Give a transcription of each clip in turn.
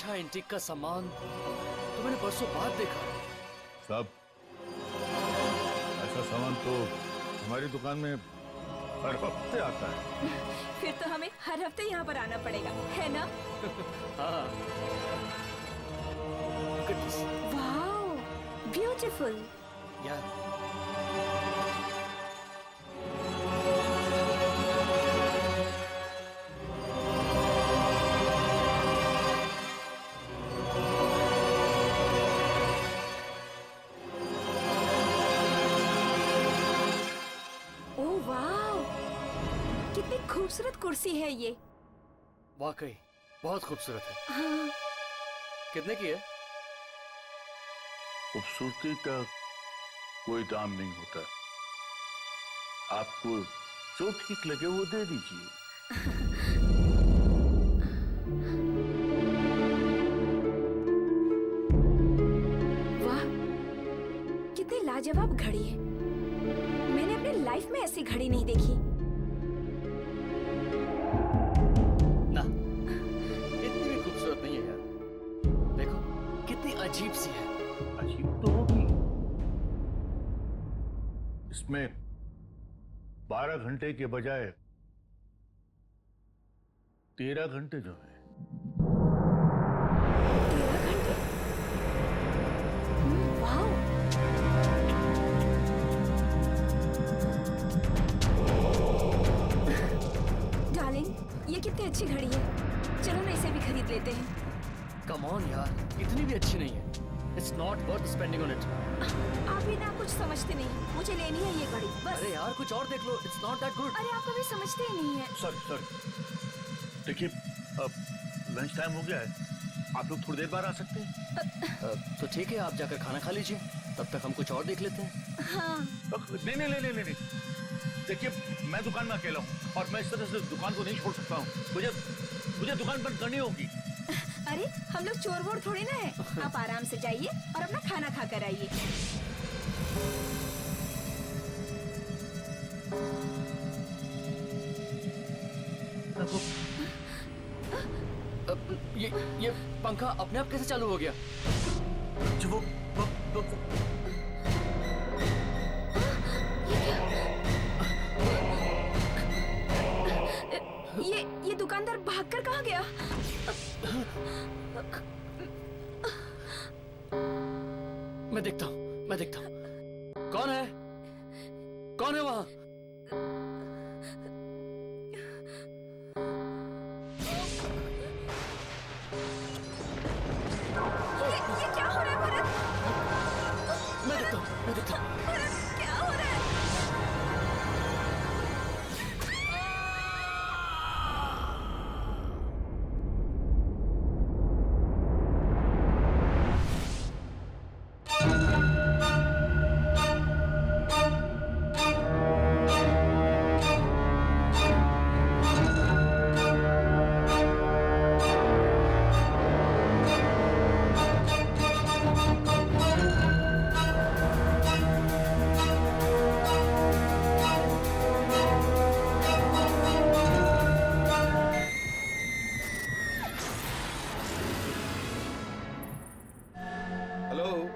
अच्छा एंटीक का सामान तो मैंने बरसों बाद देखा। सब ऐसा सामान तो हमारी दुकान में हर हफ्ते आता है। फिर तो हमें हर हफ्ते यहाँ पर आना पड़ेगा, है ना? हाँ। Wow, beautiful. यार खूबसूरत कुर्सी है ये। वाकई बहुत खूबसूरत है। हाँ। कितने की है? खूबसूरती का कोई दाम नहीं होता, आपको जो ठीक लगे वो दे दीजिए। वाह, कितनी लाजवाब घड़ी है। मैंने अपनी लाइफ में ऐसी घड़ी नहीं देखी। अजीब सी है। अजीब तो होगी, इसमें 12 घंटे के बजाय 13 घंटे जो है। 13 घंटे? वाओ। डार्लिंग, ये कितनी अच्छी घड़ी है। चलो ना इसे भी खरीद लेते हैं। कम ऑन यार, इतनी भी अच्छी नहीं है। It's not worth spending on it. आप भी ना कुछ समझते नहीं, मुझे लेनी है ये घड़ी बस। अरे यार कुछ और देख लो, It's not that good. अरे आप कभी समझते ही नहीं है। सर देखिए, अब लंच टाइम हो गया है, आप लोग थोड़ी देर बाद आ सकते हैं? तो ठीक है, आप जाकर खाना खा लीजिए, तब तक हम कुछ और देख लेते हैं। हाँ। नहीं, देखिए मैं दुकान में अकेला हूँ और मैं इस तरह से दुकान को नहीं छोड़ सकता हूँ। मुझे दुकान बंद करनी होगी। अरे हम लोग चोर वोर थोड़ी ना है। आप आराम से जाइए और अपना खाना खा कर आइए। ये पंखा अपने आप कैसे चालू हो गया? ये दुकानदार भागकर कहाँ गया? मैं देखता हूँ। कौन है वहाँ? ये क्या हो रहा है भरत? मैं देखता हूँ। भरत, क्या हो रहा है?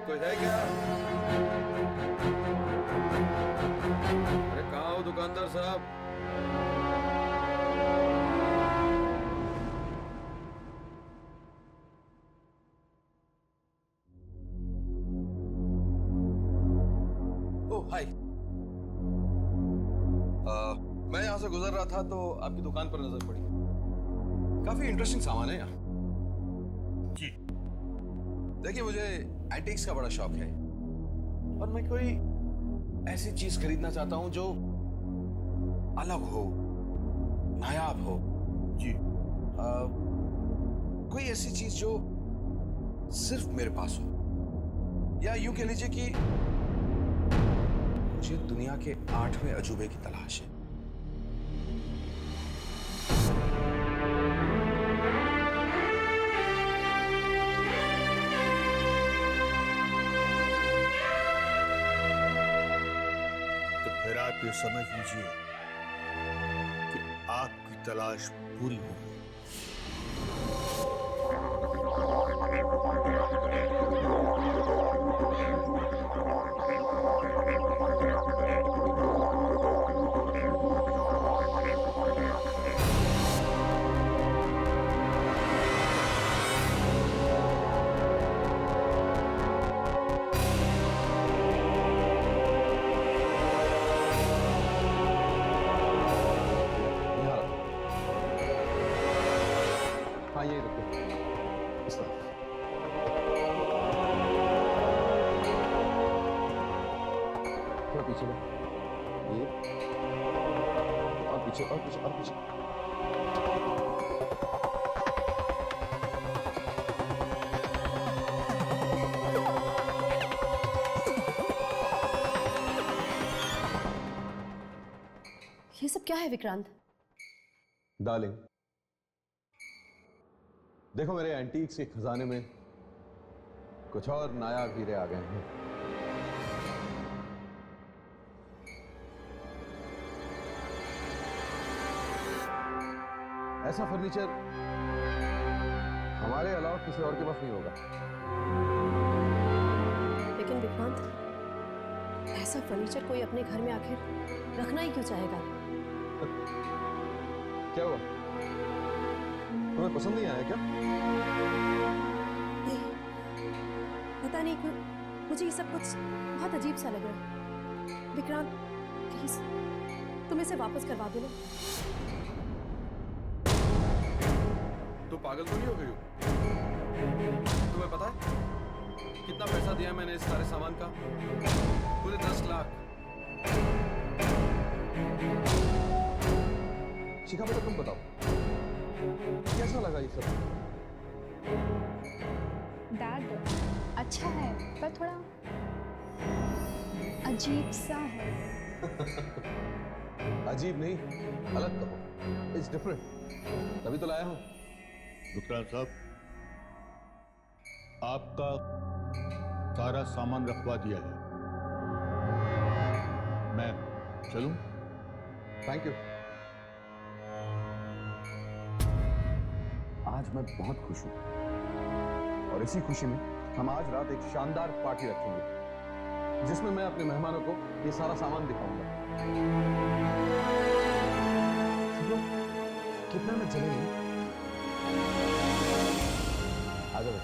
कोई है क्या? अरे कहाँ हो दुकानदार साहब? ओह हाय। मैं यहाँ से गुजर रहा था तो आपकी दुकान पर नजर पड़ी। काफी इंटरेस्टिंग सामान है यहाँ। जी देखिए, मुझे एंटीक्स का बड़ा शौक है और मैं कोई ऐसी चीज खरीदना चाहता हूं जो अलग हो, नायाब हो। जी कोई ऐसी चीज जो सिर्फ मेरे पास हो, या यूं कह लीजिए कि मुझे दुनिया के 8वें अजूबे की तलाश है। फिर आप ये समझ लीजिए कि आपकी तलाश पूरी हो गई। हाँ यही रखो इस तरफ। थोड़ा पीछे लो, ये और पीछे और पीछे और पीछे। ये सब क्या है विक्रांत? डार्लिंग, देखो मेरे एंटीक्स के खजाने में कुछ और नायाब हीरे आ गए हैं। ऐसा फर्नीचर हमारे अलावा किसी और के पास नहीं होगा। लेकिन विक्रांत, ऐसा फर्नीचर कोई अपने घर में आखिर रखना ही क्यों चाहेगा? क्या हुआ, तुम्हें पसंद नहीं आया क्या? नहीं, पता नहीं क्यों मुझे ये सब कुछ बहुत अजीब सा लग रहा है। विक्रांत, प्लीज तुम इसे वापस करवा दो ना। तो पागल तो नहीं हो गई हो? तुम्हें पता है कितना पैसा दिया मैंने इस सारे सामान का? पूरे 10 लाख। शिखा बेटा तुम बताओ, कैसा लगा ये सब? डैड, अच्छा है पर थोड़ा अजीब सा है। अजीब नहीं, अलग कहो। इट्स डिफरेंट, तभी तो लाया हूं। विक्रांत साहब, आपका सारा सामान रखवा दिया है। मैं चलूं? Thank you. आज मैं बहुत खुश हूं और इसी खुशी में हम आज रात एक शानदार पार्टी रखेंगे जिसमें मैं अपने मेहमानों को ये सारा सामान दिखाऊंगा। कितना में चलेंगे? आ जाओ।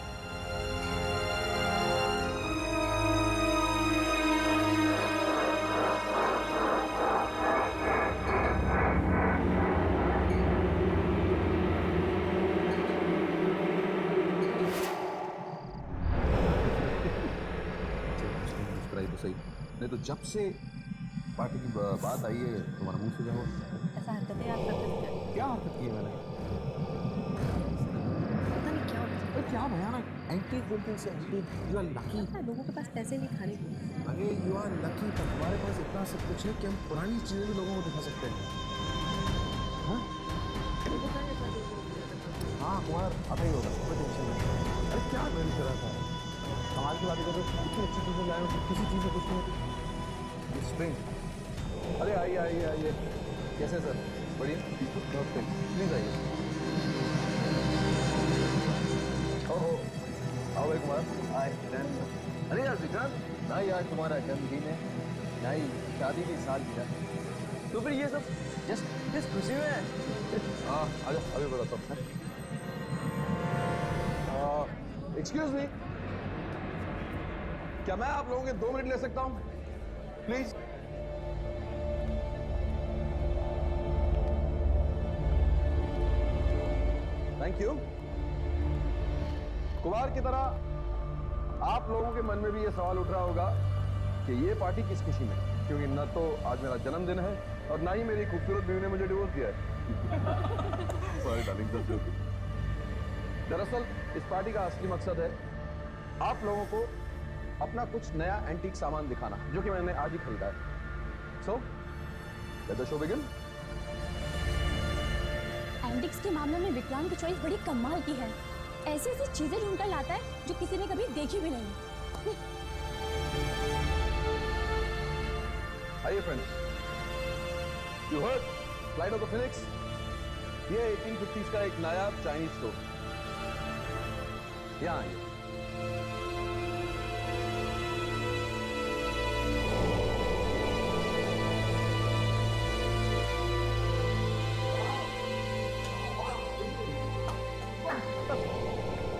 मुस्कुराई तो सही, नहीं तो जब से पार्टी की बात आई है तुम्हारा मुंह से जाओ। ऐसा हरकतें आप करते हैं। क्या हरकत की है मैंने? पता नहीं क्या होता है। अरे क्या भयानक एंटीक बिल्डिंग से यू आर लकी। पता है, लोगों के पास पैसे नहीं खाने को। अरे यू आर लकी, तो हमारे पास इतना सब कुछ है कि हम पुरानी चीजें भी लोगों को दिखा सकते हैं। हाँ हाँ कुमार आता ही होगा, कोई टेंशन नहीं। अरे क्या मेरी तरह था कमाल की बात है, इतनी अच्छी चीजें लाए हो किसी चीज में कुछ नहीं होती। स्प्रिंग, अरे आइए आइए आइए। कैसे सर? बढ़िया, प्लीज आइए। ओहो, आओ एक बार। अरे यार विक्रांत, ना यार तुम्हारा जन्मदिन है, ना ही शादी की सालगिरह, तो फिर ये सब जस्ट किस खुशी में है? हाँ आ जाओ, अभी बताता हूँ। एक्सक्यूज मी, क्या मैं आप लोगों के 2 मिनट ले सकता हूँ प्लीज? Thank you. कुमार की तरह आप लोगों के मन में भी ये सवाल उठ रहा होगा कि ये पार्टी किस खुशी में, क्योंकि न तो आज मेरा जन्मदिन है और ना ही मेरी खूबसूरत बीवी ने मुझे डिवोर्स दिया है। Sorry darling, just joking. दरअसल इस पार्टी का असली मकसद है आप लोगों को अपना कुछ नया एंटीक सामान दिखाना, जो कि मैंने आज ही खरीदा है। So let the show begin. Antics के मामले में विक्रांत की चॉइस बड़ी कमाल की है। ऐसी ऐसी चीजें ढूंढकर लाता है जो किसी ने कभी देखी भी नहीं। आइए friends, you heard flight of the Phoenix. ये 1850s का एक नायाब चाइनीज स्टोर। यहाँ आइए।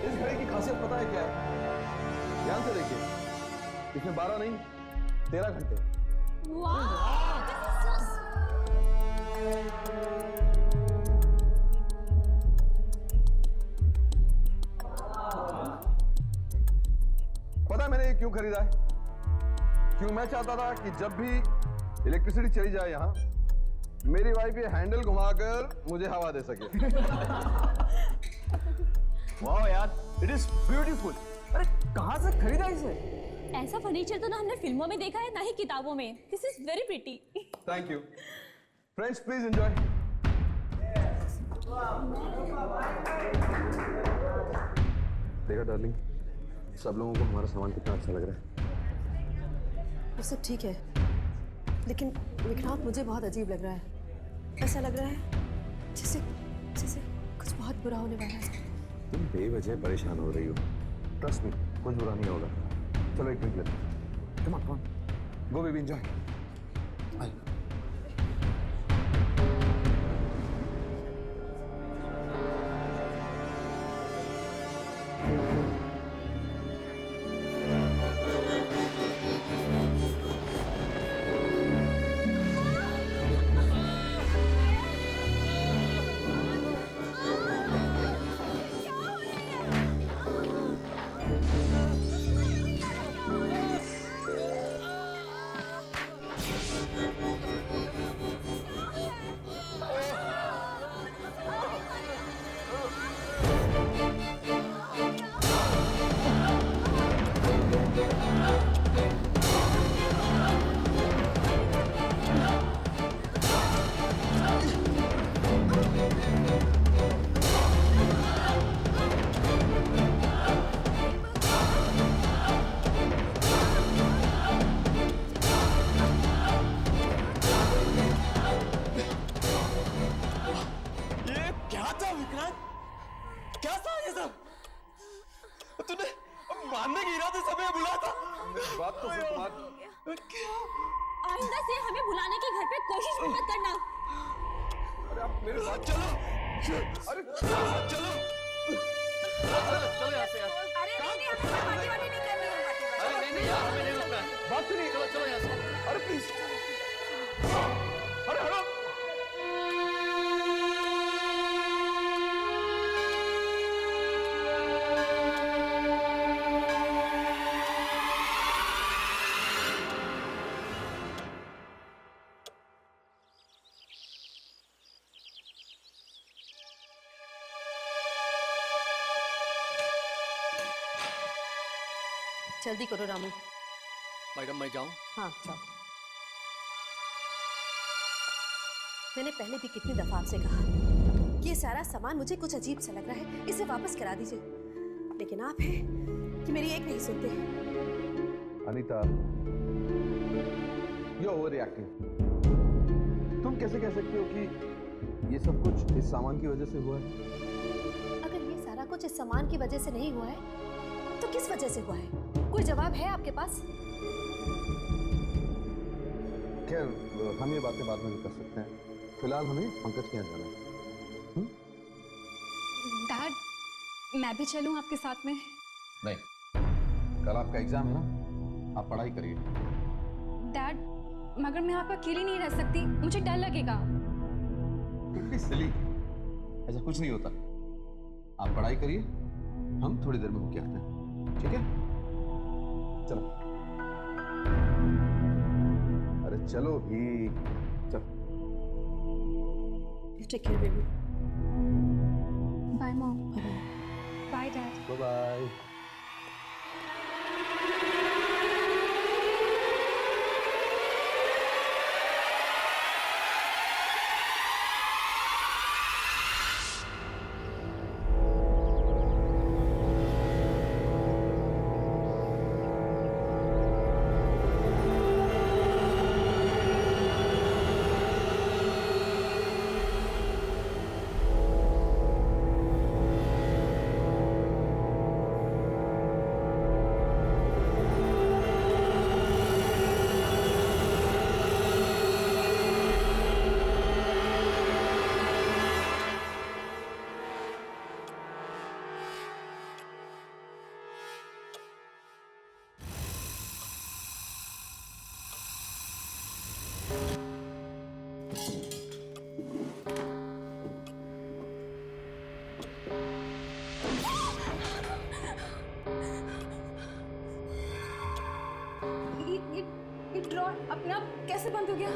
इस घड़ी की खासियत पता है क्या है? ध्यान से देखिए, इसमें 12 नहीं 13 घंटे। पता है मैंने ये क्यों खरीदा है? क्यों? मैं चाहता था कि जब भी इलेक्ट्रिसिटी चली जाए यहाँ, मेरी वाइफ ये हैंडल घुमाकर मुझे हवा दे सके। वाह यार, इट इज ब्यूटीफुल। अरे कहाँ से खरीदा इसे? ऐसा फर्नीचर तो ना हमने फिल्मों में देखा है ना ही किताबों में। This is very pretty. Thank you friends, please enjoy. देखा डार्लिंग, सब लोगों को हमारा सामान कितना अच्छा लग रहा है। वो सब ठीक है, लेकिन विक्रांत मुझे बहुत अजीब लग रहा है। ऐसा लग रहा है जैसे जैसे कुछ बहुत बुरा होने वाला है। तुम बेवजह परेशान हो रही हो। ट्रस्ट मी, कुछ बुरा नहीं होगा। चलो एक ड्रिंक लेते हैं। Come on, go baby, enjoy. क्या था ये सब? तूने मारने के इरादे से हमें बुलाया था? बात तो सुन तुम्हारी। आइंदा से हमें बुलाने की घर पे कोशिश भी मत करना। अरे आप मेरे साथ चलो, अरे चलो, चलो यहाँ से यार। अरे नहीं, हमें पार्टी वार्टी नहीं करनी है, पार्टी वार्टी। अरे नहीं यार, हमें नहीं रुकना है। बात सुनिए। चलो चलो यहाँ से। अरे प्लीज, अरे हटो। जल्दी करो रामू। मैडम मैं जाऊँ? हाँ जाओ। मैंने पहले भी कितनी दफा आपसे कहा कि ये सारा सामान मुझे कुछ अजीब सा लग रहा है, इसे वापस करा दीजिए, लेकिन आप हैं कि मेरी एक नहीं सुनते। Anita, you over reacting. तुम कैसे कह सकते हो कि ये सब कुछ इस सामान की वजह से हुआ है? अगर ये सारा कुछ इस सामान की वजह से नहीं हुआ है तो किस वजह से हुआ है? कोई जवाब है आपके पास? खैर, हम ये बातें बाद में भी कर सकते हैं। फिलहाल हमें पंकज के यहाँ जाना है। डैड, मैं भी चलूं आपके साथ में? नहीं, कल आपका एग्जाम है ना, आप पढ़ाई करिए। डैड, मगर मैं आपका अकेली नहीं रह सकती, मुझे डर लगेगा। इतनी सिली, ऐसा कुछ नहीं होता। आप पढ़ाई करिए, हम थोड़ी देर में होके आते हैं, ठीक है? चलो। अरे चलो भी, चलो। You take care, baby. Bye mom. Bye dad. Bye bye. कैसे बंद हो गया?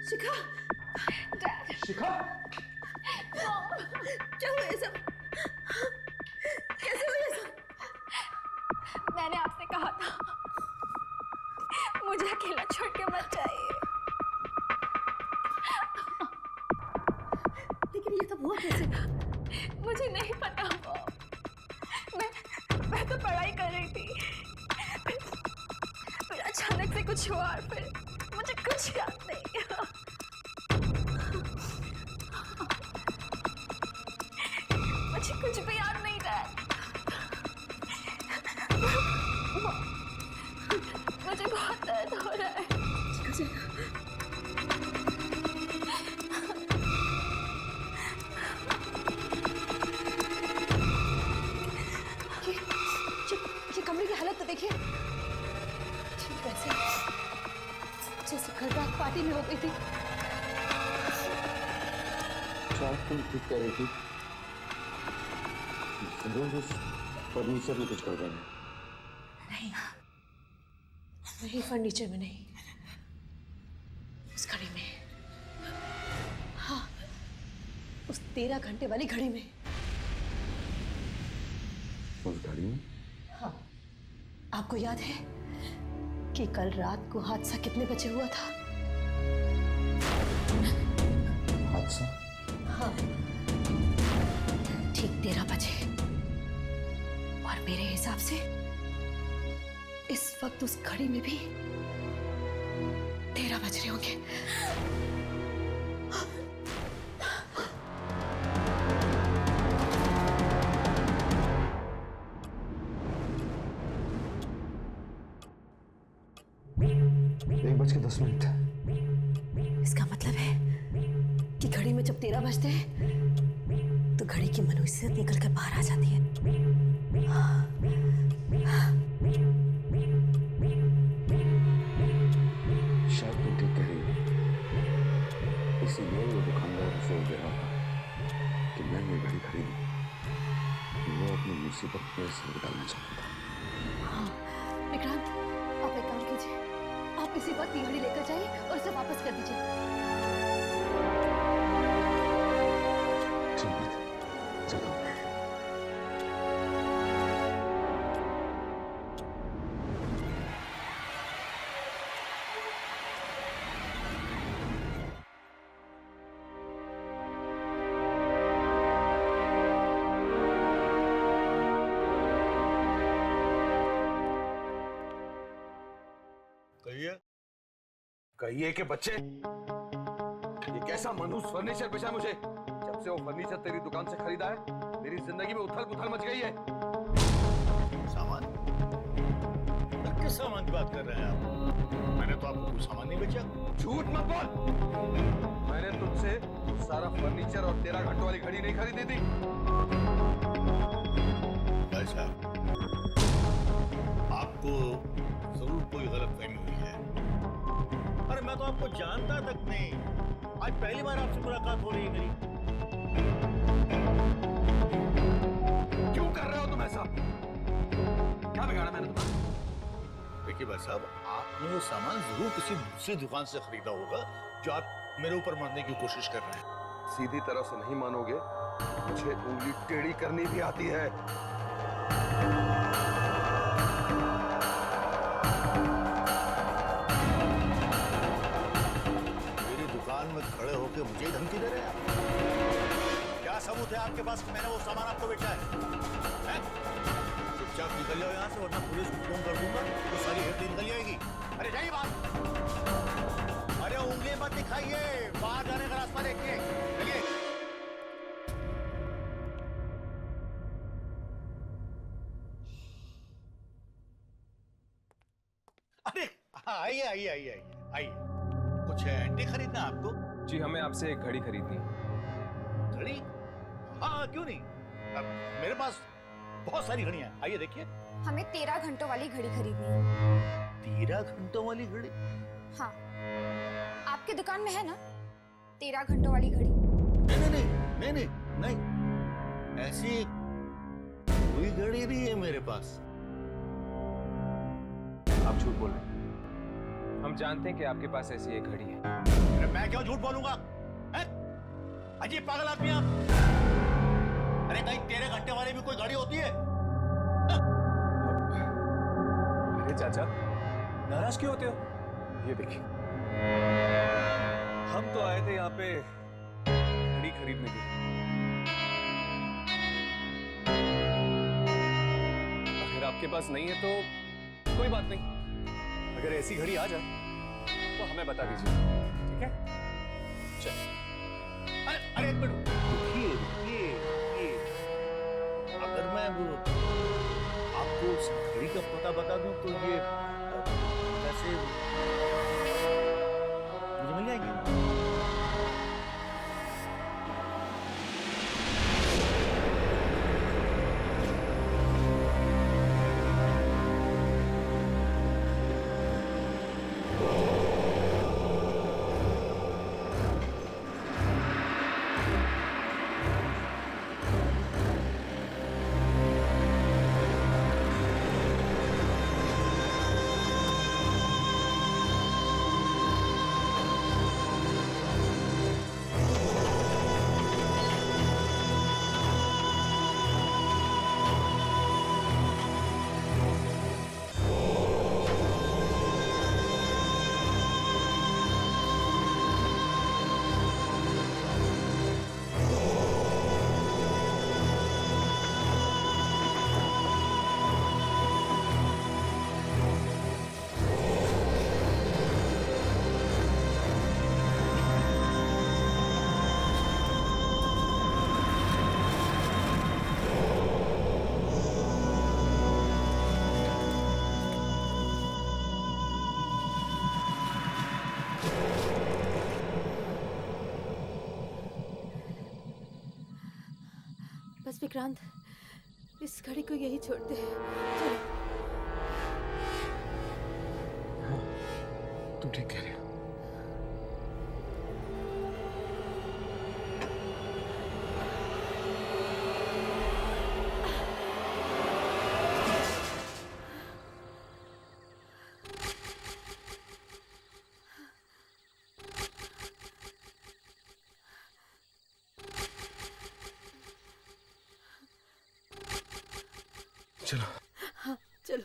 शिखा, शिखा, क्या हुआ ये सब? कैसे हुआ ये सब? मैंने आपसे कहा था मुझे अकेला छोड़ के मत जाइए। लेकिन ये सब हुआ कैसे? मुझे नहीं पता। मैं तो पढ़ाई कर रही थी, फिर अचानक से कुछ हुआ और फिर मुझे कुछ याद नहीं। मुझे कुछ भी याद नहीं रहा। मुझे बहुत दर्द हो रहा है। ये कमरे की हालत तो देखिए, ठीक वैसे जैसे कल रात पार्टी में हो गई थी। शायद तुम ठीक कह रही थी, जरूर उस फर्नीचर में कुछ गड़बड़ है। नहीं, फर्नीचर में नहीं, उस घड़ी में। हाँ, उस 13 घंटे वाली घड़ी में। उस घड़ी में? हाँ, आपको याद है कि कल रात को हादसा कितने बजे हुआ था? हादसा? हाँ, ठीक 13 बजे। और मेरे हिसाब से इस वक्त उस घड़ी में भी 13 बज रहे होंगे। एक 1:10। इसका मतलब है कि घड़ी में जब 13 बजते हैं तो घड़ी की मनुष्यत निकल कर बाहर आ जाती है। शायद तुम ठीक कह रही हो, इसीलिए वो दुकानदार उसे हो गया कि मैं ये घड़ी खरीदी, वो अपनी मुसीबत में सिर डालना चाहता था। हाँ विक्रांत, आप एक काम कीजिए, आप इसी वक्त ये घड़ी लेकर जाइए और उसे वापस कर दीजिए। चलो। कहिए कि बच्चे, ये कैसा मनुष्य फर्नीचर बेचा मुझे? जब से वो फर्नीचर तेरी दुकान से खरीदा है, मेरी जिंदगी में उथल पुथल मच गई है। सामान? किस सामान की बात कर रहे हैं आप? मैंने तो आपको कुछ सामान नहीं बेचा। झूठ मत बोल। मैंने तुझसे सारा फर्नीचर और 13 घंटों वाली घड़ी नहीं खरीदी थी। भाई साहब, आपको जरूर कोई गलतफहमी हुई है। अरे मैं तो आपको जानता तक नहीं, आज पहली बार आपसे मुलाकात हो रही है मेरी। क्यों कर रहे हो तुम ऐसा? क्या बिगाड़ा मैंने तुम्हारा? देखिए भाई साहब, आपने वो सामान जरूर किसी दूसरी दुकान से खरीदा होगा जो आप मेरे ऊपर मारने की कोशिश कर रहे हैं। सीधी तरह से नहीं मानोगे, मुझे उंगली टेढ़ी करनी भी आती है। मेरी दुकान में खड़े होकर मुझे धमकी दे रहे हैं आप? क्या सबूत है आपके पास कि मैंने वो सामान आपको बेचा है? चुपचाप निकल जाओ यहाँ से, वरना पुलिस को फोन कर दूंगा तो सारी हेड निकल जाएगी। अरे जाइए बात। अरे उंगली मत दिखाइए, बाहर जाने का रास्ता देखिए। चलिए। अरे आइए आइए आइए आइए आइए। कुछ एंटी खरीदना है आपको? जी, हमें आपसे एक घड़ी खरीदनी है। घड़ी? हाँ क्यों नहीं, अब मेरे पास बहुत सारी घड़ियां हैं। आइए देखिए। हमें 13 घंटों वाली घड़ी खरीदनी है। 13 घंटों वाली घड़ी? हाँ, आपकी दुकान में है ना 13 घंटों वाली घड़ी? नहीं नहीं नहीं नहीं नहीं नहीं, ऐसी कोई घड़ी नहीं है मेरे पास। आप झूठ बोल रहे हैं। हम जानते हैं कि आपके पास ऐसी एक घड़ी है। अरे मैं क्यों झूठ बोलूंगा? अजीब पागल आदमी आप। अरे कहीं 13 घंटे वाली भी कोई घड़ी होती है? अरे चाचा, नाराज क्यों होते हो? ये देखिए, हम तो आए थे यहाँ पे घड़ी खरीदने के लिए। अगर आपके पास नहीं है तो कोई बात नहीं, अगर ऐसी घड़ी आ जाए तो हमें बता दीजिए, ठीक है? चल। अरे अरे एक मिनट रुकिए रुकिए रुकिए। अगर मैं आपको उस घड़ी का पता बता दूं तो ये पैसे मुझे मिल जाएंगे? बस विक्रांत, इस घड़ी को यही छोड़ते हैं। चलो। तुम ठीक कह रहे हो। चलो। हाँ चलो।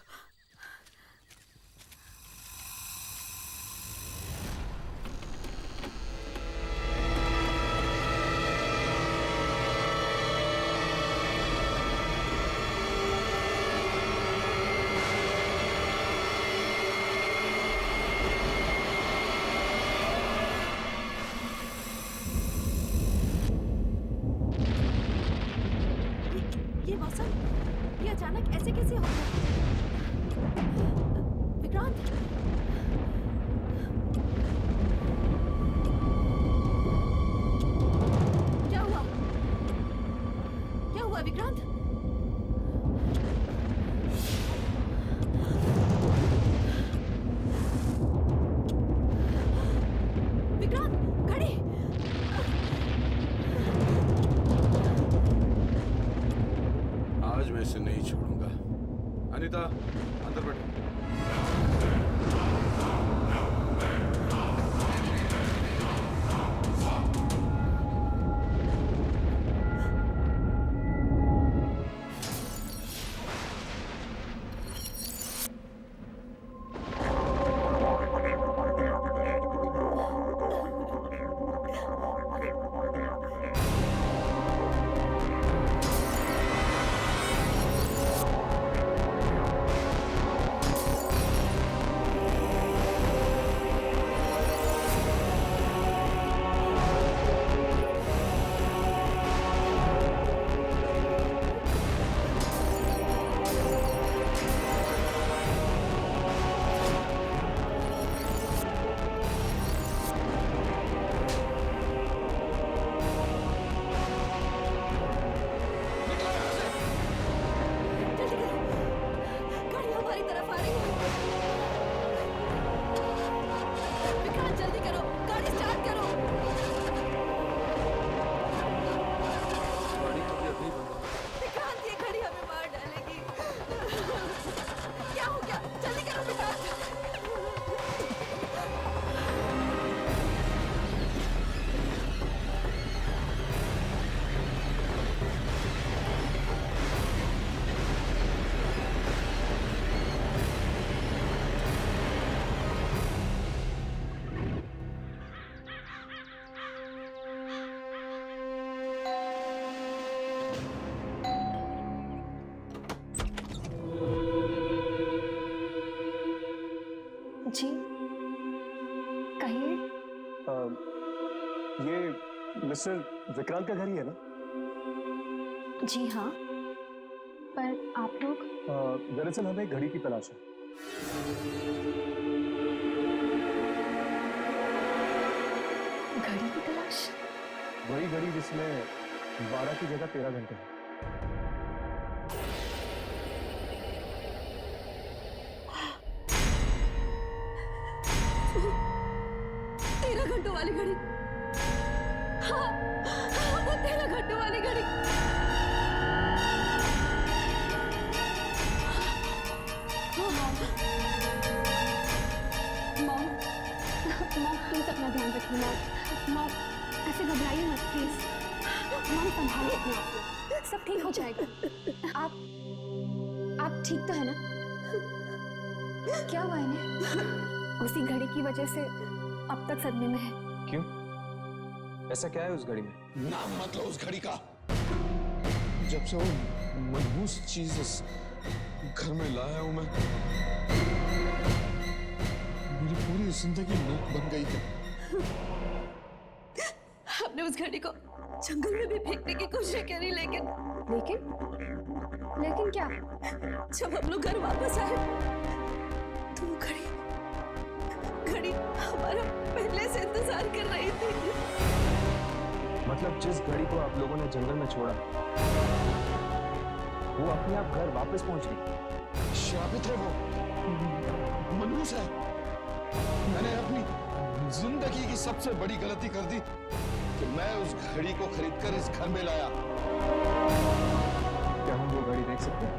ये मौसम, ये अचानक ऐसे कैसे हो गया? विक्रांत, क्या हुआ? क्या हुआ विक्रांत? विक्रांत, घड़ी! आज मैं इसे नहीं छोड़ूंगा। अनीता, अंदर बैठो। जी कहिए। ये मिस्टर विक्रांत का घर ही है ना? जी हाँ, पर आप लोग? दरअसल हमें एक घड़ी की तलाश है। घड़ी की तलाश? वही घड़ी जिसमें 12 की जगह 13 घंटे हैं। 13 घंटों वाली घड़ी। हाँ, वो 13 घंटों वाली घड़ी। मॉम, मॉम प्लीज अपना ध्यान रखिए। मॉम ऐसे घबराइए मत प्लीज। मॉम संभालिए अपने आप को, सब ठीक हो जाएगा। आप ठीक तो है ना? क्या हुआ इन्हें? उसी घड़ी की वजह से अब तक सदमे में है। क्यों? ऐसा क्या है उस घड़ी में? नाम मत लो उस घड़ी का। जब से वो मनहूस चीज इस घर में लाया हूं मैं, मेरी पूरी जिंदगी नर्क बन गई है। हमने उस घड़ी को जंगल में भी फेंकने की कोशिश करी, लेकिन क्या? जब हम लोग घर वापस आए तो वो घड़ी हमारा पहले से इंतजार कर रही थी। मतलब जिस घड़ी को आप लोगों ने जंगल में छोड़ा, वो अपने आप घर वापस पहुंच गई। शाबित है वो, मनहूस है। मैंने अपनी जिंदगी की सबसे बड़ी गलती कर दी कि मैं उस घड़ी को खरीदकर इस घर में लाया। क्या हम वो घड़ी देख सकते हैं?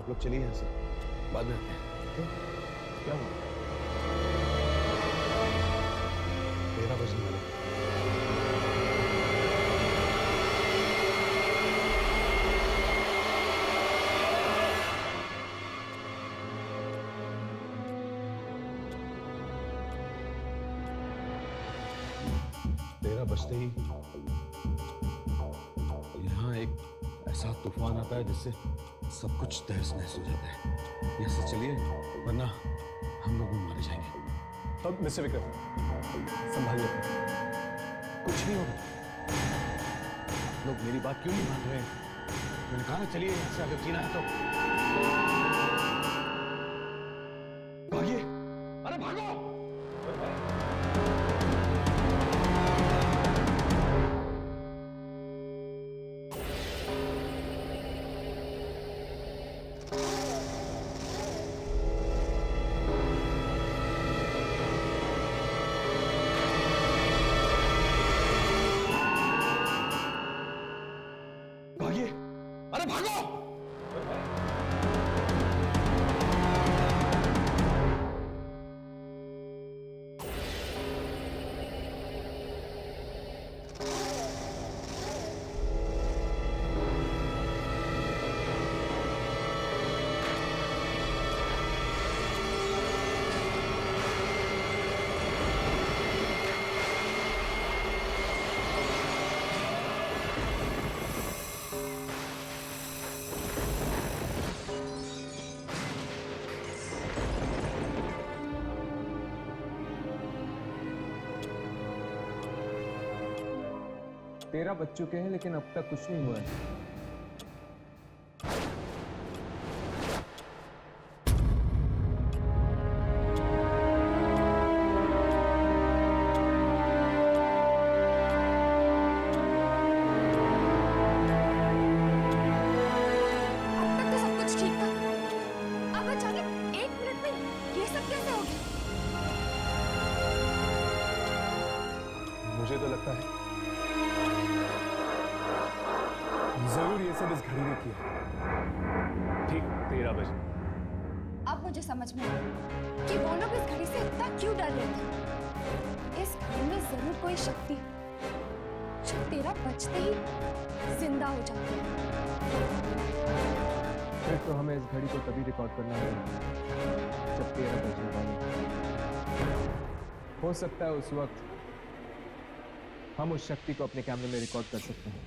आप लोग चलिए यहाँ से, बाद में आते हैं। क्यों? क्या हुआ? 13 बजने वाले। बजते ही यहाँ एक ऐसा तूफान आता है जिससे सब कुछ तहस नहस हो जाता है। यहाँ से चलिए वरना हम लोग मारे जाएंगे। अब मिस्टर विक्रम संभालिए, कुछ नहीं होगा। लोग मेरी बात क्यों नहीं मान रहे हैं? मैंने कहा ना चलिए यहाँ से, अगर जीना है तो भागिए। अरे भागो! अरे भागो! तेरह बज चुके हैं लेकिन अब तक कुछ नहीं हुआ है। अब तक तो सब कुछ ठीक था, अब अचानक 1 मिनट में ये सब कैसे हो गया? मुझे तो लगता है जरूर ये सब इस घड़ी ने किया। ठीक 13 बजे। अब मुझे समझ में आया कि वो लोग इस घड़ी से इतना क्यों डर रहे थे। इस घड़ी में जरूर कोई शक्ति है जो 13 बजते ही जिंदा हो जाती है। फिर तो हमें इस घड़ी को तभी रिकॉर्ड करना है जब 13 बजने वाले। हो सकता है उस वक्त हम उस शक्ति को अपने कैमरे में रिकॉर्ड कर सकते हैं।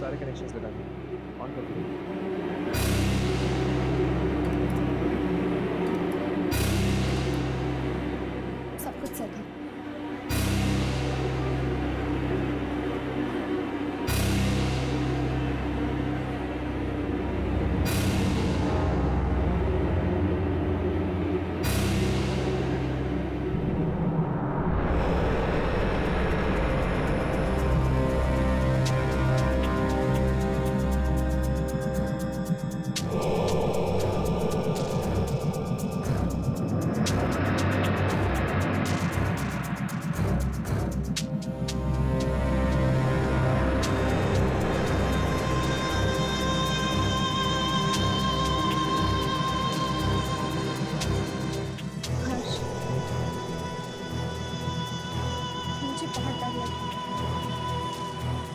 सारे कनेक्शंस लगा दिए, ऑन कर दिए। सब कुछ सेट है।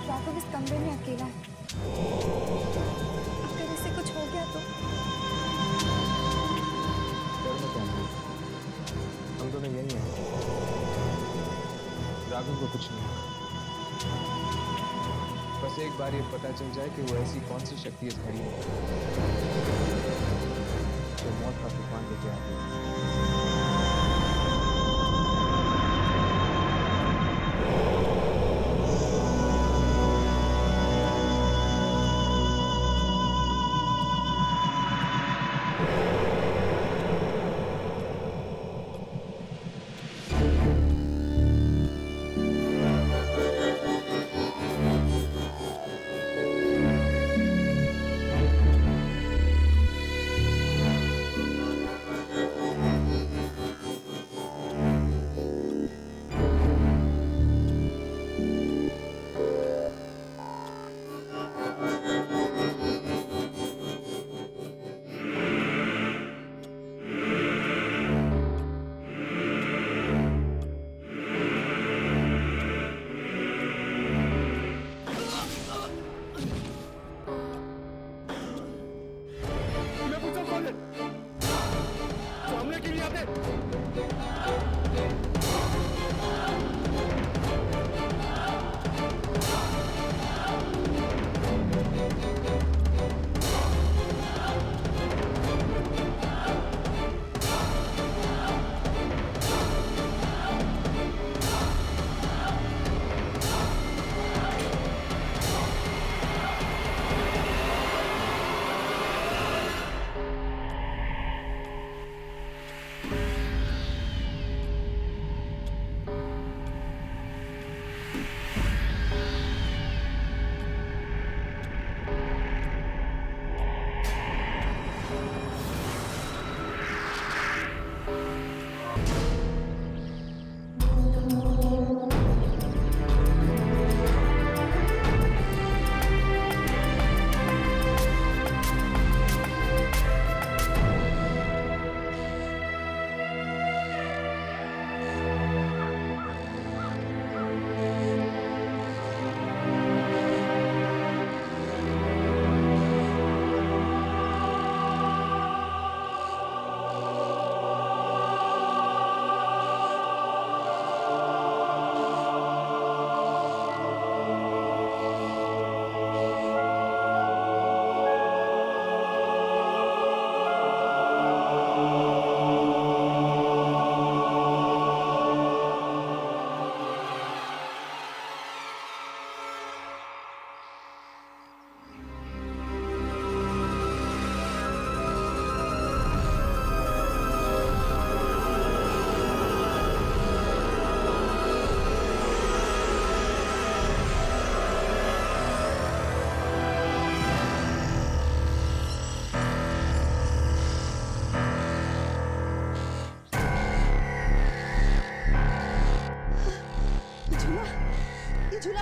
राघव इस कमरे में अकेला है। अगर इसे कुछ हो गया तो हम दोनों यही हैं। राघव को कुछ नहीं होगा। बस एक बार ये पता चल जाए कि वो ऐसी कौन सी शक्ति इस घड़ी में जो मौत का तूफान लेके आती है।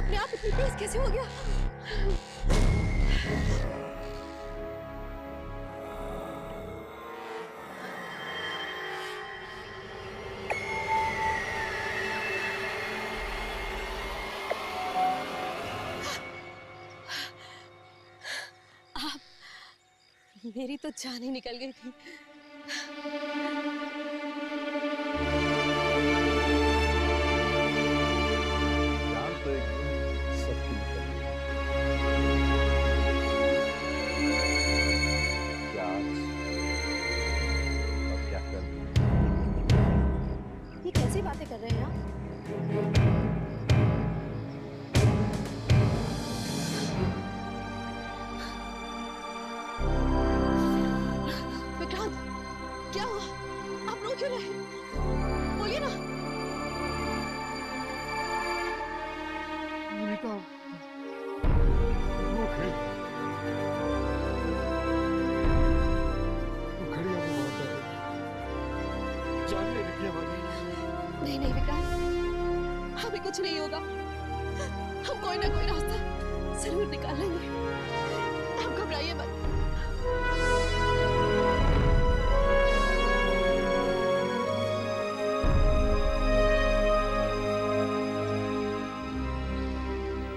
अपने आप इतनी तेज कैसे हो गया? मेरी तो जान ही निकल गई थी। जान तो एक सबकी निकल गई। क्या आज और क्या कल? ये कैसी बातें कर रहे हैं आप? विक्रांत, क्या हुआ? आप रो क्यों रहे हैं? बोलिए ना। मोनिका, वो खड़ी हमें मार कर जान ले रही है हमारी। नहीं नहीं विक्रांत, हमें कुछ नहीं होगा। हम कोई ना कोई रास्ता जरूर निकाल लेंगे। आप घबराइए मत।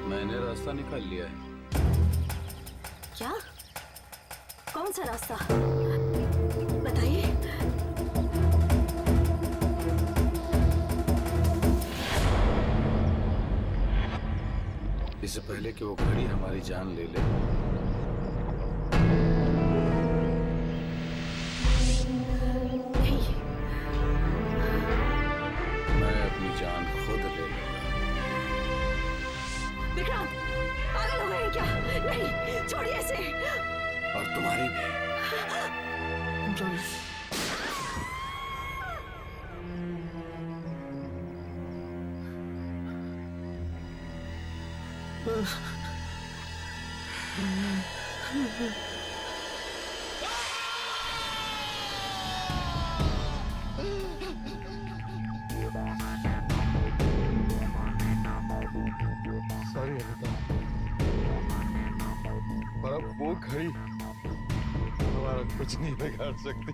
मैंने रास्ता निकाल लिया है। क्या? कौन सा रास्ता? बताइए। इससे पहले कि वो घड़ी हमारी जान ले ले, नहीं, मैं अपनी जान खुद ले लूंगा। विक्रांत, पागल हो गए हैं क्या? नहीं, छोड़िए इसे। और तुम्हारी भी। सॉरी अनिता, पर अब वो घड़ी हमारा कुछ नहीं बिगाड़ सकती।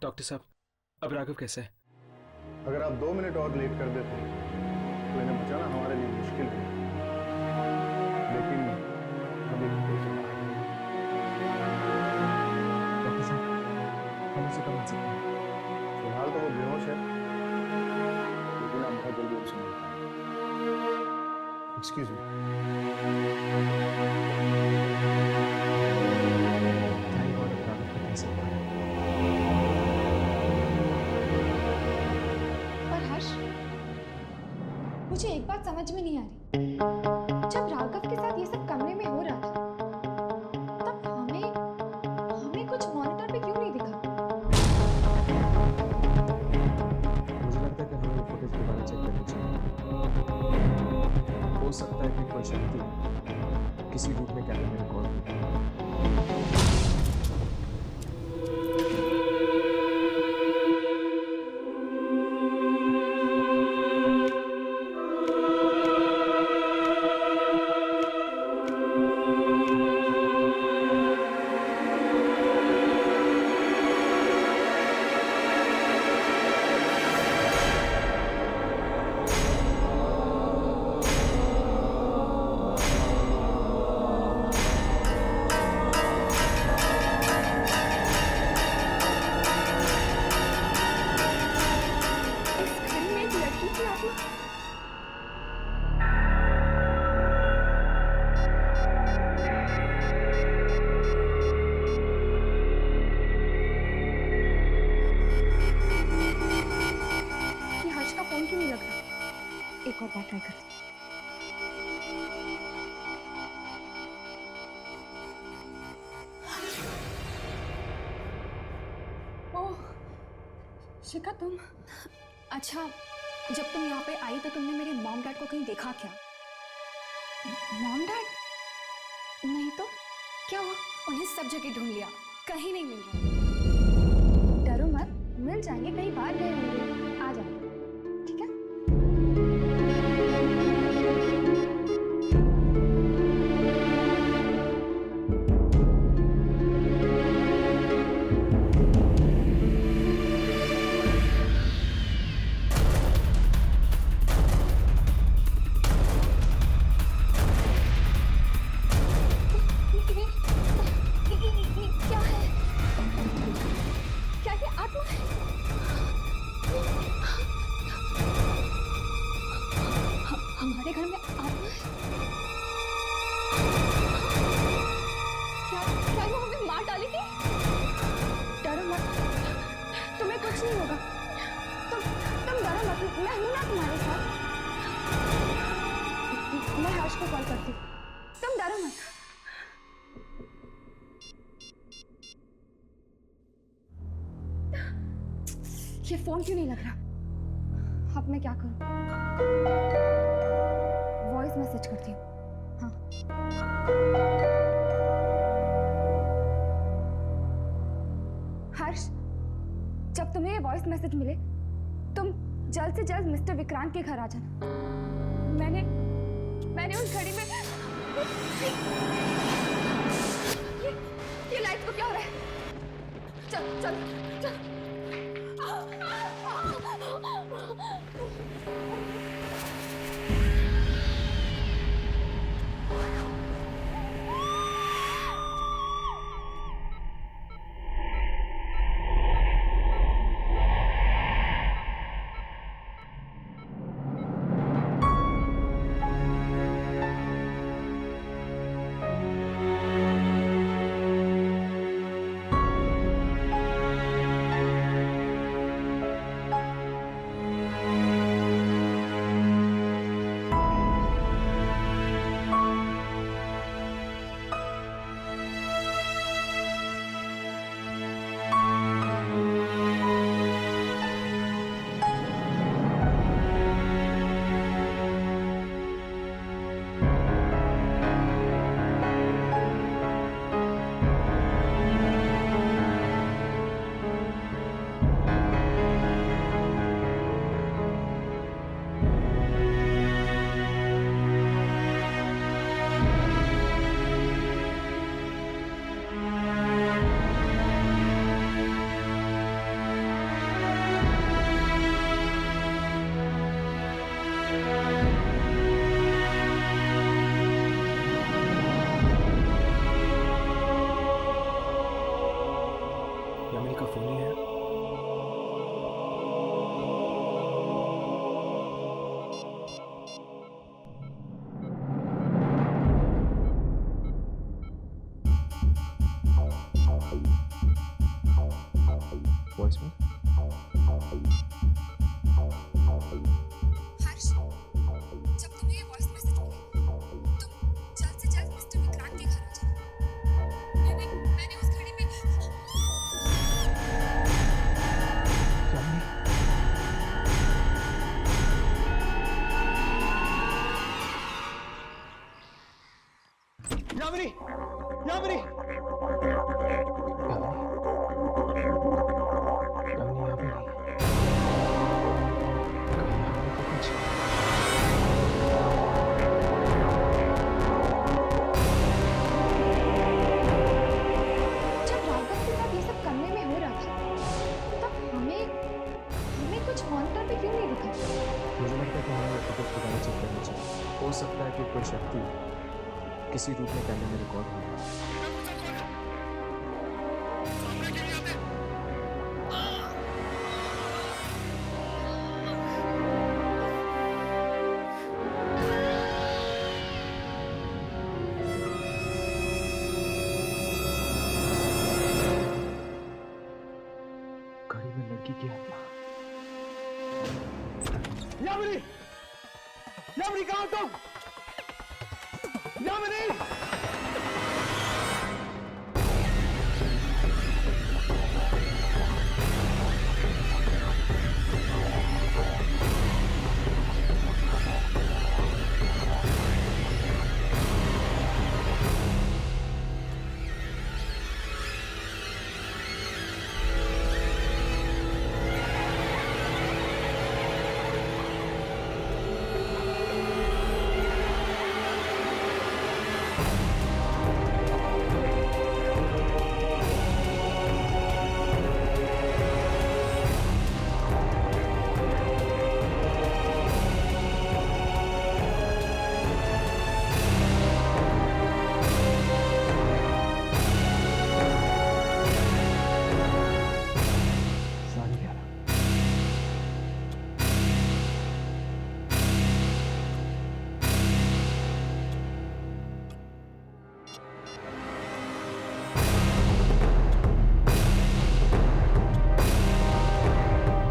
डॉक्टर साहब, अब राघव कैसा है? अगर आप 2 मिनट और लेट कर देते तो इन्हें बचाना हमारे लिए मुश्किल है, लेकिन अभी कोई सुना नहीं। डॉक्टर साहब, हम उसे कब मिल सकते हैं? फिलहाल तो वो बेहोश है, लेकिन आप बहुत जल्दी उसे मिल पाएंगे। Excuse me. थैंक गॉड, अब राघव का कैसे हुआ है? पर हर्ष, मुझे एक बात समझ में नहीं आ रही। जब राघव के साथ ये सब कमरे में हो रहा था, तब हमें कुछ मॉनिटर पे क्यों नहीं दिखा? मुझे लगता है कि हमें फुटेज दोबारा चेक करनी चाहिए। हो सकता है कि कोई शक्ति किसी रूप में कैमरे में रिकॉर्ड हो। एक और बार ट्राई करती हूँ। ओह शिखा, तुम अच्छा, जब तुम यहाँ पे आई तो तुमने मेरे मॉम डैड को कहीं देखा क्या? Mom dad? नहीं तो क्या हुआ? उन्हें सब जगह ढूंढ लिया, कहीं नहीं मिल रहा। डरो मत, मिल जाएंगे, कहीं बाहर गए होंगे, आ जाएंगे, ठीक है? क्या है? क्या ये आत्मा है? हमारे घर में आत्मा है? क्या वो हमें मार डालेगी? डरो मत, तुम्हें कुछ नहीं होगा। तुम डरो मत, मैं हूं ना तुम्हारे साथ। मैं हर्ष को कॉल करती हूँ, तुम डरो मत। ये फोन क्यों नहीं लग रहा? अब मैं क्या करूं? वॉइस मैसेज करती हूँ। हाँ, हर्ष, जब तुम्हें ये वॉइस मैसेज मिले तुम जल्द से जल्द मिस्टर विक्रांत के घर आ जाना। मैंने उस घड़ी में ये लाइट को क्या हो रहा है? चल चल चल। यामिनी, यामिनी, जब राघव के साथ ये सब करने में हो रहा था तब हमें कुछ मॉनिटर पे क्यों नहीं दिखा? मुझे लगता है कि हमें टिकट दोबारा चेक करनी चाहिए। हो सकता है कि कोई शक्ति किसी रूप में कैमरे में रिकॉर्ड हुई है। घड़ी में लड़की की आत्मा। यामिनी, यामिनी कहाँ हो तुम? यामिनी!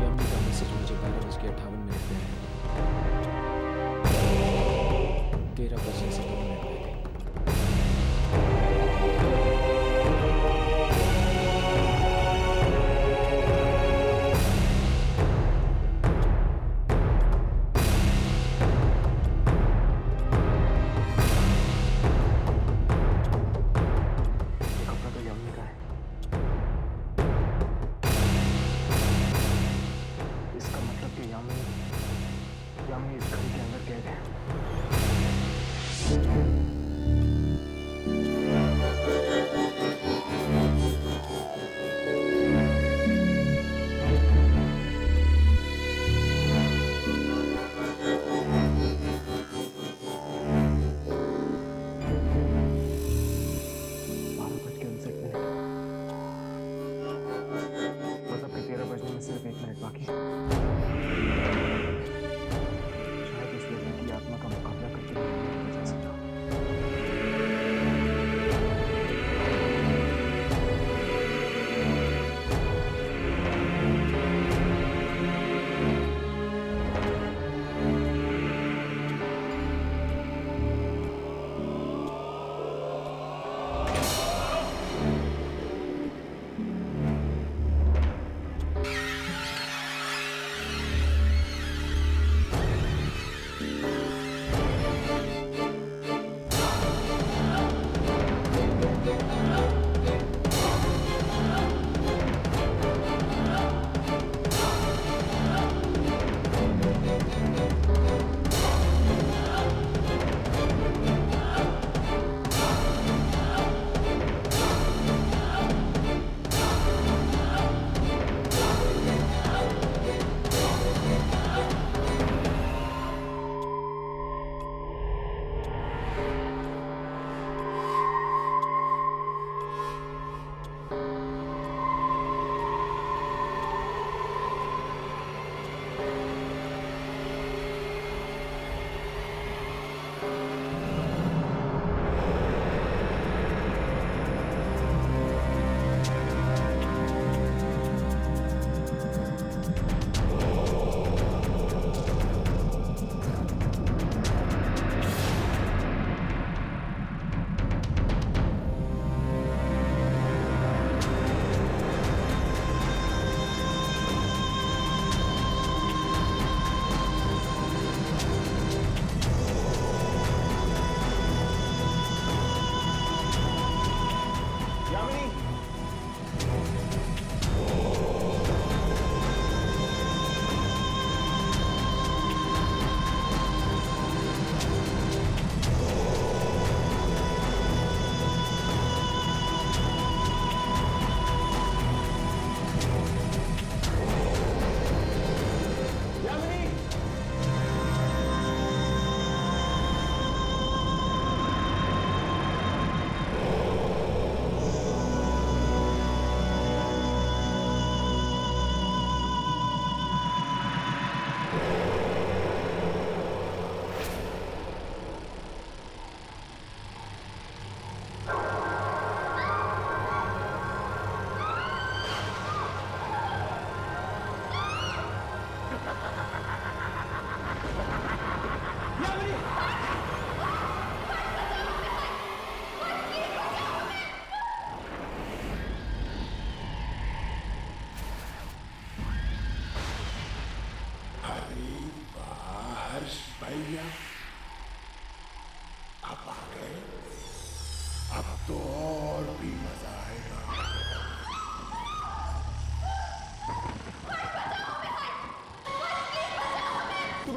यमुनी का मैसेज मुझे 12:58 पे है। 13 बजने से 2 मिनट पहले। ये कपड़ा तो यमुनी का है। इसका मतलब कि यामिनी इस घड़ी के अंदर कैद है। मतलब कि 13 बजने में सिर्फ 1 मिनट बाकी है। शायद इस लड़की की आत्मा का मुकाबला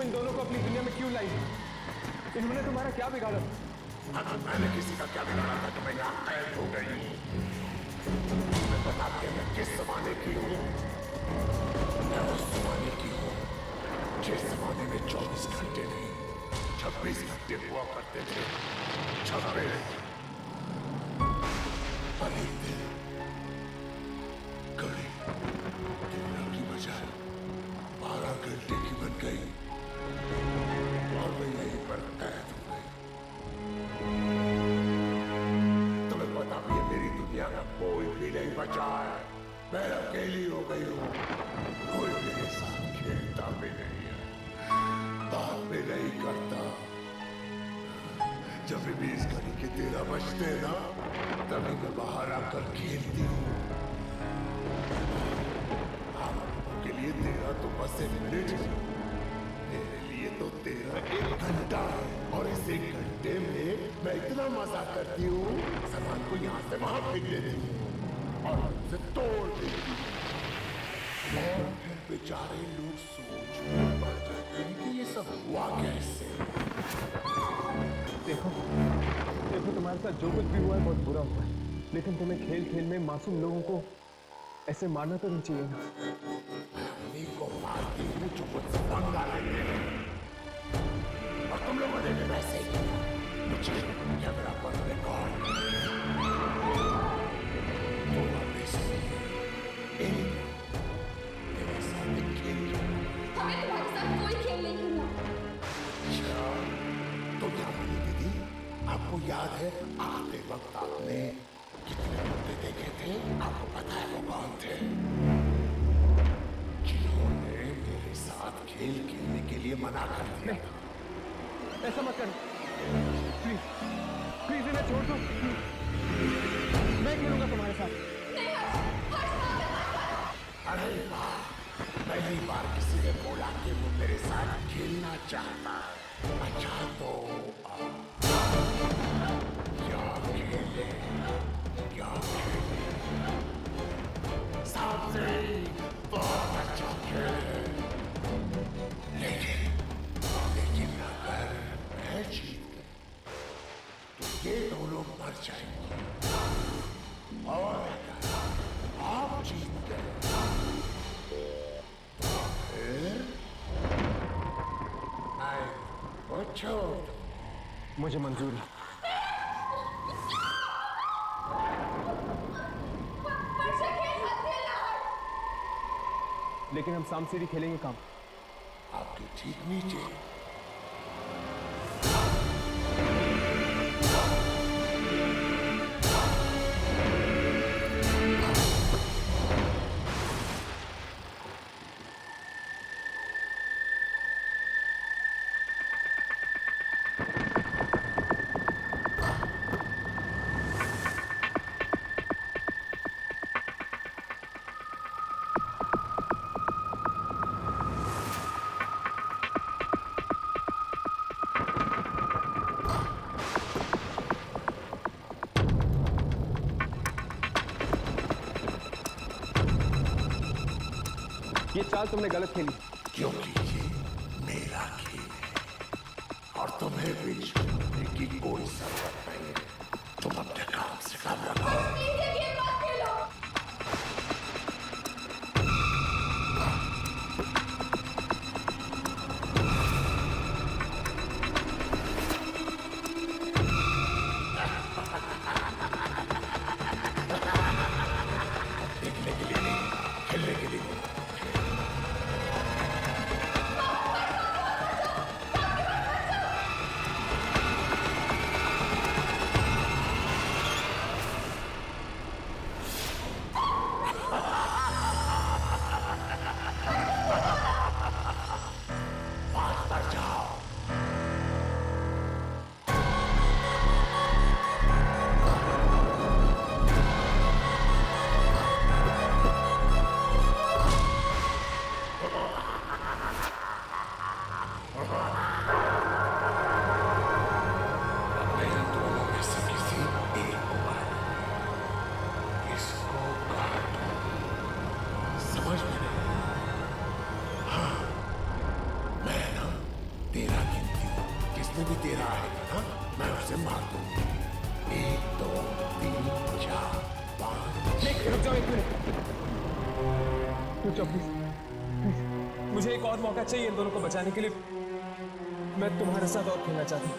इन दोनों को अपनी दुनिया में क्यों लाई? इन्होंने तुम्हारा क्या बिगाड़ा? मैंने किसी का क्या बिगाड़ा था कि मैं यहाँ कैद हो गई? मैं बता के मैं किस जमाने की हूँ? मैं उस जमाने की हूँ जिस जमाने में 24 घंटे नहीं 26 घंटे हुआ करते थे। 26 और एक दिन घड़ी दुनिया की बजाय 12 घंटे की बन गई और मैं यहीं पर कैद हो गई। तुम्हें पता भी है मेरी दुनिया में कोई भी नहीं बचा है। मैं अकेली हो गई हूँ। कोई मेरे साथ खेलता भी नहीं है, बात भी नहीं करता। जब भी इस घड़ी के 13 बजते हैं ना, तभी मैं बाहर आकर खेलती हूँ। आप लोगों के लिए 13 तो बस एक मिनट है, मेरे लिए तो 13 एक घंटा है। और इस एक घंटे में मैं इतना मजा करती हूँ, सामान को यहाँ से वहां फेंक देती हूँ और उसे तोड़ देती हूँ। और फिर बेचारे लोग सोच में पड़ जाते हैं कि ये सब हुआ कैसे। देखो तुम्हारे साथ जो कुछ भी हुआ है बहुत बुरा हुआ है, लेकिन तुम्हें खेल खेल में मासूम लोगों को ऐसे मारना तो नहीं चाहिए ना। मैं को मारती हूँ जो मुझसे पंगा लेते हैं, और तुम लोगों ने भी वैसे ही किया। मुझे कैमरा पर रिकॉर्ड तो वापस मेरे साथ खेल। हमें तुम्हारे साथ कोई खेल नहीं खेलना। अच्छा, तो क्या बोली दीदी? आपको याद है आते वक्त आपने कितने मुद्दे देखे थे? आपको पता है वो कौन थे? जिन्होंने मेरे साथ खेल खेलने के लिए मना कर दिया था। ऐसा मत कर, प्लीज प्लीज इन्हें छोड़ दो। मैं खेलूंगा तुम्हारे साथ। अरे वाह, पहली बार किसी ने बोला कि वो मेरे साथ खेलना चाहता है। अच्छा तो क्या खेले? सांप से बहुत अच्छा खेले, लेकिन अगर मैं जीत गई तो ये दोनों मर जाएंगे, और अगर आप जीत गए तो फिर मैं वो छोड़। मुझे मंजूर है, लेकिन हम सांप सीढ़ी खेलेंगे काम आपके ठीक नीचे। ये चाल तुमने गलत खेली, क्योंकि ये मेरा खेल है और तुम्हें भी छूटने की कोई जरूरत नहीं है। तुम अपने काम से काम रखो। देखने के लिए नहीं, खेलने के लिए। में भी तेरा आएगा ना, मैं उसे मार दूंगी। 1 2 3 4 5। रुक जाओ 1 मिनट, रुक जाओ प्लीज। मुझे एक और मौका चाहिए इन दोनों को बचाने के लिए। मैं तुम्हारे साथ और खेलना चाहती हूँ।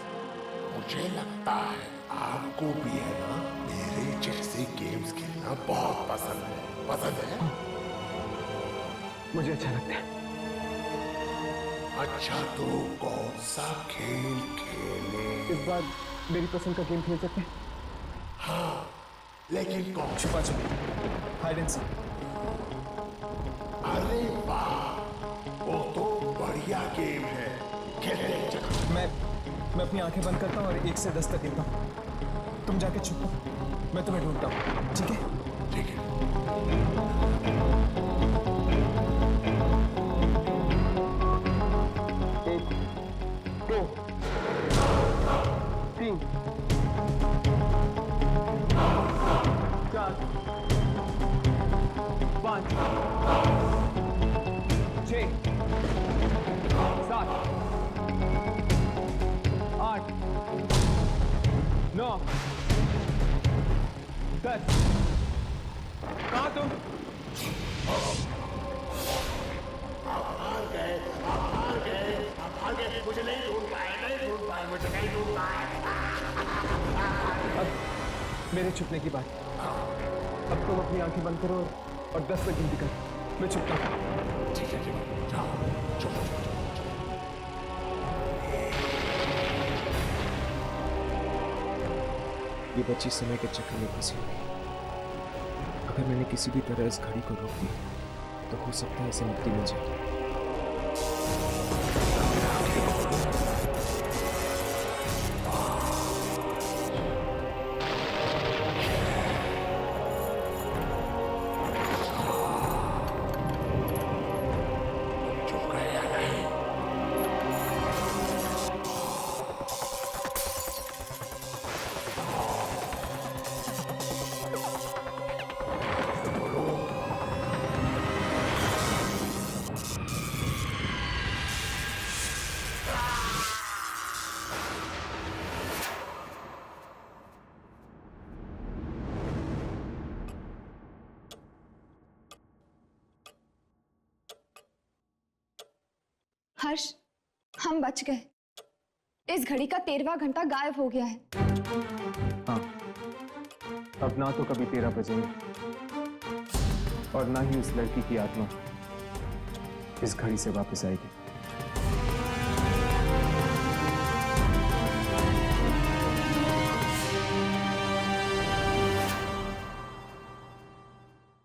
मुझे लगता है आपको भी है ना मेरे जैसे गेम्स खेलना बहुत पसंद है। पसंद है? मुझे अच्छा लगता है। अच्छा तो कौन सा खेल खेले? इस बार मेरी पसंद का गेम खेल सकते हैं? हाँ, लेकिन कौन? छुपा छुपी, हाइड एंड सीक। अरे वाह, वो तो बढ़िया गेम है, खेलते हैं चलो। मैं अपनी आंखें बंद करता हूँ और 1 से 10 तक गिनता हूँ। तुम जाके छुपो, मैं तुम्हें ढूंढता हूँ, ठीक है? ठीक है। 1 2 3 4 5 6 7 8 9 10। कहाँ तुम? मुझे नहीं ढूंढ पाए, मुझे नहीं ढूंढ पाए। अब मेरे छुपने की बात। अब तुम अपनी आंखें बंद करो और 10 तक गिनती करो। मैं छुपता हूँ। ठीक है, जाओ, चलो। ये बच्ची समय के चक्र में फंसी हुई है। अगर मैंने किसी भी तरह इस घड़ी को रोक दिया तो हो सकता है इसे मुक्ति मिल जाए। हर्ष, हम बच गए। इस घड़ी का 13वां घंटा गायब हो गया है। हाँ, अब ना तो कभी 13 बजेंगे और ना ही उस लड़की की आत्मा इस घड़ी से वापस आएगी।